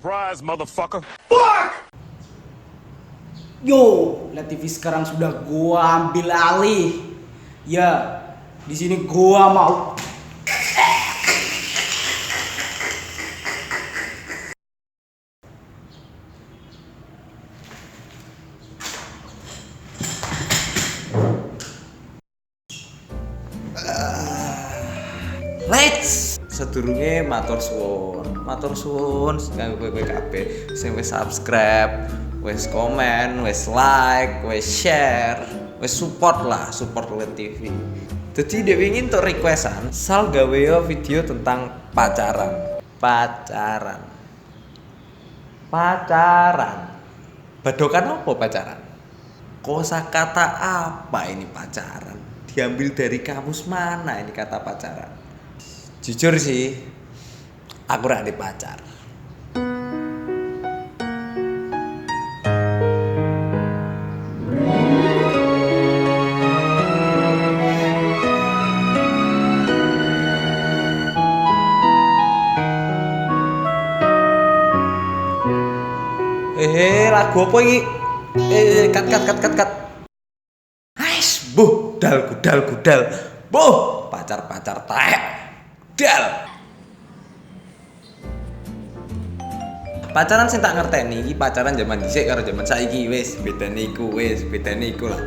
Surprise, motherfucker. Yo, Lihat TV sekarang sudah gua ambil alih. Ya, di sini gua mau. Let's sedurunge matur suwun kanggo kowe kabeh sing wis subscribe, wis komen, wis like, wis share, wis support Lihat TV. Jadi dia ingin untuk requestan sal gawe video tentang pacaran. Badokan apa pacaran? Kosakata apa ini pacaran? Diambil dari kamus mana ini kata pacaran? Jujur sih, aku ora ndek pacar. Lagu apa iki? Kat. Ais, gudal. Buh, pacar taek. Dal. Pacaran sing tak ngerteni iki pacaran zaman dhisik karo zaman saiki wis bedane iku lah.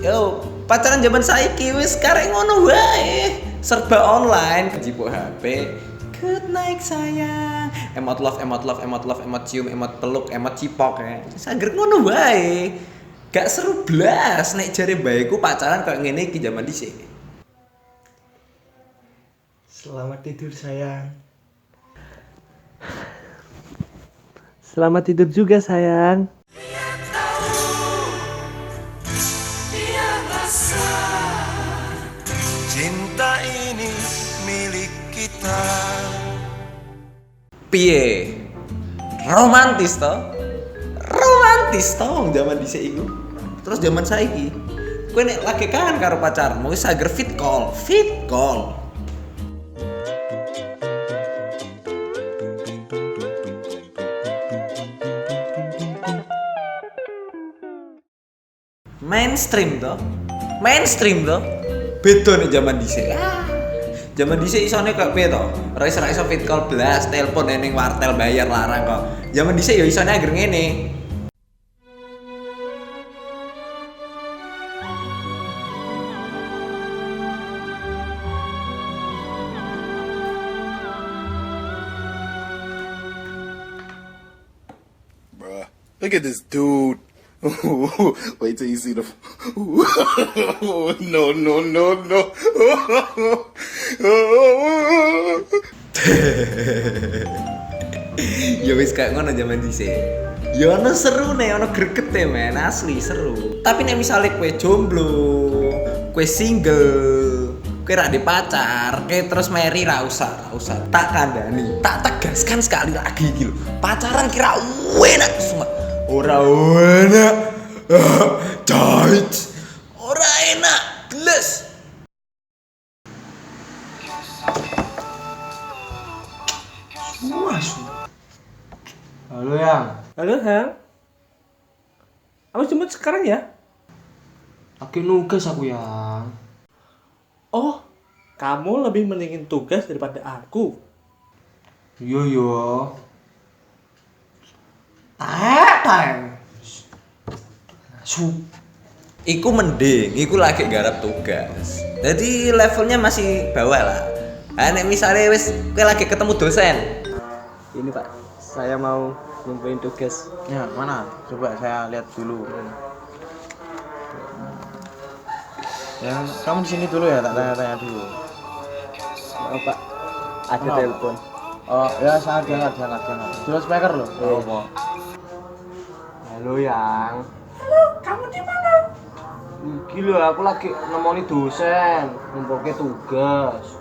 Yo, pacaran zaman saiki wis karek ngono wae. Serba online, jipuk HP. Good night sayang. Emot love, emot cium, emot peluk, emot cipok ya. Sager ngono wae. Gak seru blas nek jare mbaeku pacaran koyo ngene iki zaman dhisik. Selamat tidur sayang. Selamat tidur juga sayang. Cinta ini milik kita. Piye? Romantis toh zaman dhisik iku. Terus zaman saiki kowe nek lagi kangen karo pacarmu wis sager fit call. Mainstream toh. Beda nih zaman dhisik. Zaman dhisik isone kok piye to? Ora iso fit call blas, telepon ning wartel bayar larang kok. Zaman dhisik ya isone anger ngene. Bruh, look at this dude. Wait till you see the. No. Ya wis kayak ngono zaman dhisik. Ya ono serune, ono gregete men, asli seru. Tapi nek misale kowe jomblo, kowe single, kowe ra ndek pacar, kowe terus meri ra usah. Tak kandhani, tak tegaskan sekali lagi iki lho. Pacaran kira enak semua. Ora enak. Tight. Ora enak, geles. Halo Yang. Aku jemput sekarang ya? Lagi nugas aku Yang. Oh, kamu lebih mendingin tugas daripada aku. Yo. Taek. Iku mending, iku lagi garap tugas. Jadi levelnya masih bawah lah. Nek misalnya wis kowe lagi ketemu dosen. Ini Pak, saya mau ngumpulin tugas. Ya, mana? Coba saya lihat dulu. Yang kamu di sini dulu ya, tak tanya-tanya dulu. Oh Pak, ada Kenapa? telepon. Oh, ya sangat jangan. Dulu speaker loh. Oh. Halo Yang. Halo, kamu di mana? Gila, aku lagi nemoni dosen, ngumpulke tugas.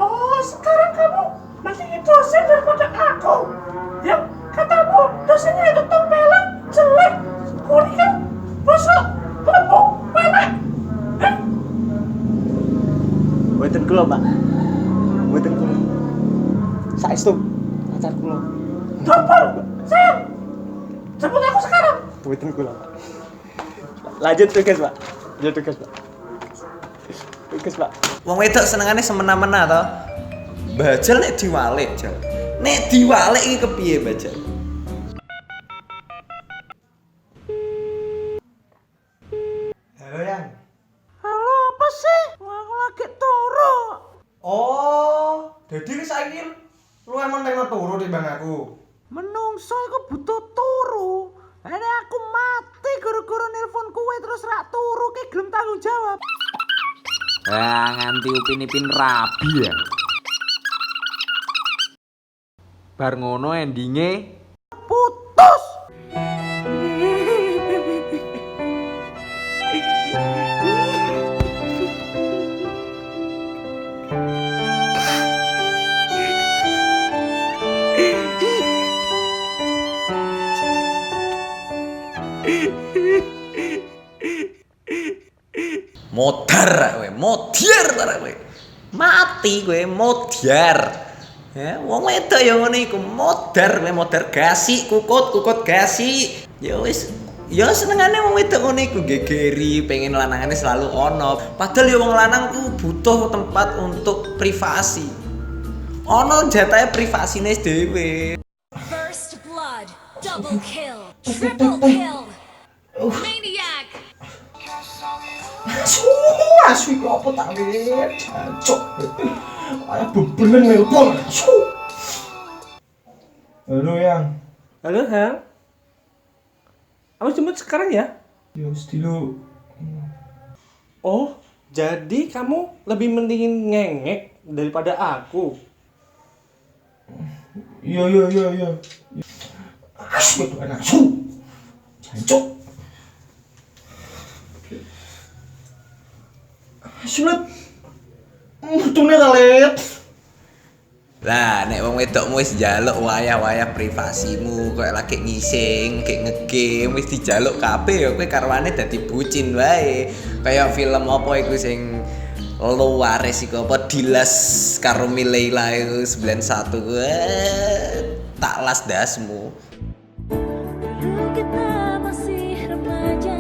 Oh, sekarang kamu mendingin dosen daripada aku. Yang katamu dosennya itu tempelan, jelek, kuning, busuk, lembut, pelek. Mboten kula, Pak. Mboten kula. Saestu pacar kula. Double, sayang. Jemput aku sekarang. Buatin gula, Pak. Lanjut tugas, Pak. Lanjut tugas, Pak. Tugas, Pak. Wong wedok senengane semena-mena to. Bajal nek diwalik, Jal. Nek diwalik iki kepiye, Bajal? Halo yang. Halo, apa sih? Aku lagi turu. Oh, jadi saiki lu emang nengok turu timbang aku. Menungso iku butuh turu. Ini aku mati gara-gara nelpon kuwe terus rak turu ki gelem tanggung jawab. Nganti upin-ipin rabi ya. Bar ngono endinge Putus. modar kowe, modiar ta kowe. Mati kowe modiar. Ya, wong wedok ya ngene iku modar, kowe modar gasi, kukut gasi. Ya wis, ya senengane wong wedok ngene iku gegeri, pengen lanangane selalu ono. Padahal ya wong lanang ku butuh tempat untuk privasi. Ono jatahe privasine dhewe. First blood, double kill, triple kill, maniac. Asu iku apa tak wit? Jancuk. Kayak bebelen nelpon. Halo yang. Halo, Hang. Aku jemput sekarang ya? Ya mesti lu. Oh, jadi kamu lebih mendingin ngengek daripada aku? Iya. Asu itu anak asu. Jancuk. Sulit. Mutune ta, Lit. Lah, nek wong wedokmu wis njaluk wayah-wayah privasimu, koyo lagi ngising, kayak ngegame wis dijaluk kabeh ya kowe karwane dadi bucin wae. Kayak film apa iku sing luares iku apa Dilas karo Mileila iku 91 kuwi tak las dasmu. Dulu kita masih remaja,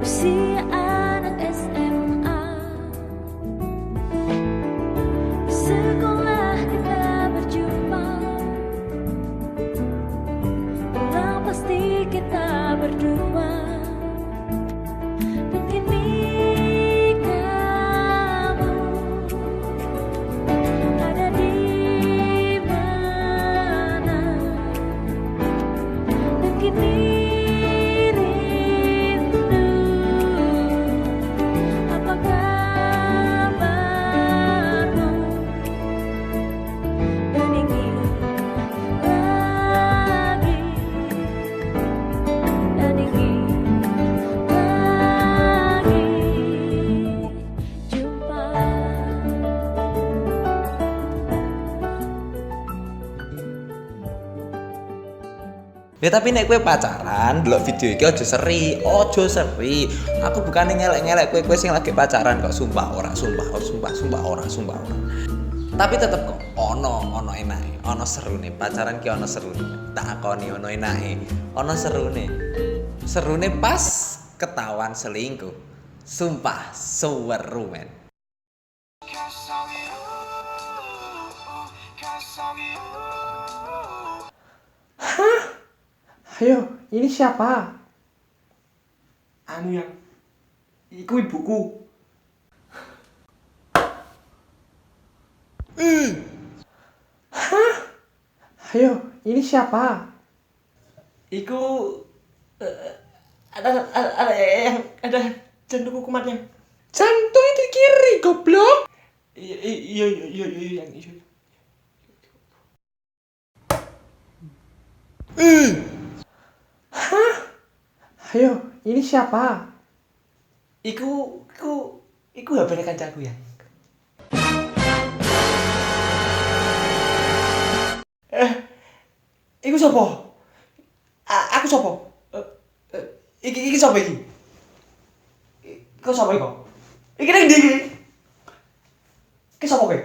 usia anak SMA. Sekolah kita berjumpa, pulang pasti kita berdua. Dan kini kamu ada di mana? Dan kini rindu, apa kabarmu? Dan ingin lagi, dan ingin lagi jumpa. Ya tapi nek kowe pacaran, delok video iki aja seri. Aku bukannya ngelek-ngelek kowe sing lagi pacaran kok, sumpah ora. Tapi tetep kok ono enake, ono serune. Pacaran ki ono serune. Tak akoni ono enake, ono serune. Serune pas ketahuan selingkuh. Sumpah seweru men. Ayo, ini siapa? Anu yang iku ibuku. Hah? Ayo, ini siapa? Iku ada yang ada jantung kumatnya. Jantung itu kiri, goblok. Iya yang iya. Hah? Ayo, ini siapa? Iku HP-nya kancaku ya. Iku sapa? Aku sapa? Iki sapa iki? Iku sapa iku? Iki nang ndi iki? Iki sapa kowe?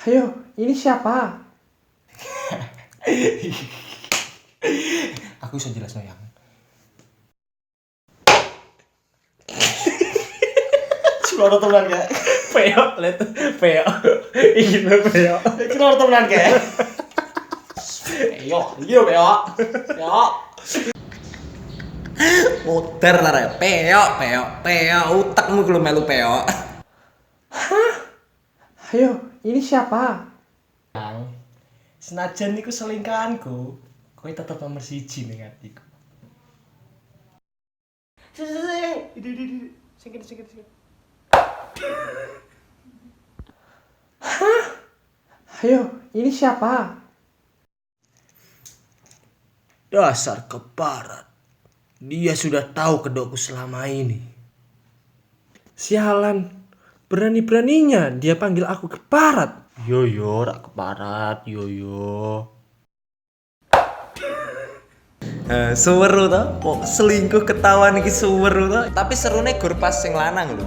Ayo, ini siapa? Aku bisa jelas yang. Suara temenan gak? Peok, lihat peok. Ini peok. Suara temenan gak? Peok, iya peok. Peok. Muter lah rek. Peok. Utekmu kalau melu peok. Ayo, ini siapa? Yang senajan niku selingkahanku, kowe tetep nomor 1 ning atiku. Sing. Ayo, ini siapa? Dasar keparat. Dia sudah tahu kedokku selama ini. Sialan, berani-beraninya dia panggil aku keparat. Yo rak keparat, yo. Seweru to, kok selingkuh ketahuan iki seweru to. Tapi serune gur pas sing lanang lho.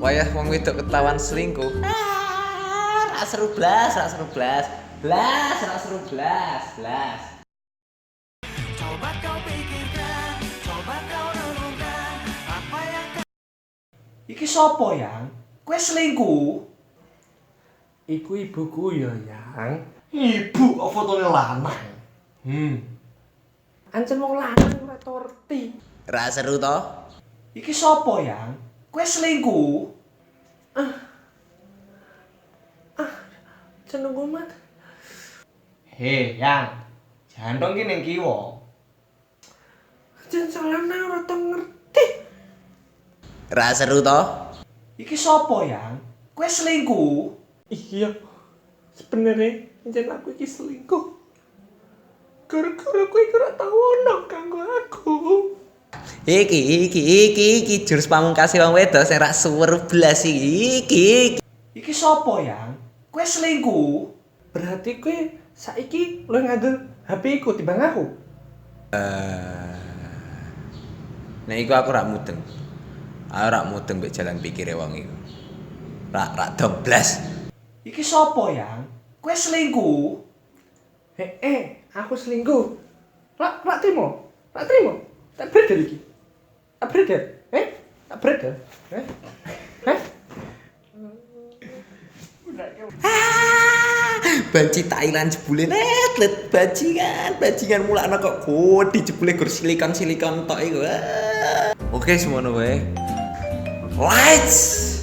Wayah wong wedok ketahuan selingkuh. Ra seru blas. Iki sopo yang? Kowe selingkuh? Iku ibuku ya, Yang. Ibu kok fotone lanang. Ancen wong lanang ora torti. Ra seru to. Iki sopo yang? Kowe selingkuh? Jeneng umat. Hei, yang. Jangan dong ki ning kiwa. Ancen salahna ora tau ngerti. Ra seru to. Iki sopo yang? Kowe selingkuh? Iya. Sebenarnya ancen aku iki selingkuh. Gara-gara kowe ora tau ono kanggo aku. Iki jurus pamungkase wong wedok sing ra seweru blas iki. Iki sopo yang? Kowe selingkuh? Berarti kowe saiki lu ngandel HP ku timbang aku. Nek iku aku ra mudeng. Aku ra mudeng mbek jalan pikire wong iku. Ra doblas. Iki sopo yang? Kowe selingkuh? Aku selingkuh. Rak trimo. Tak beredar iki. Tak beredar. Tak beredar. Banci Thailand jebule net bajingan mulakno kok kodi jebule gur silikon tok iku. Oke semono wae. Lights.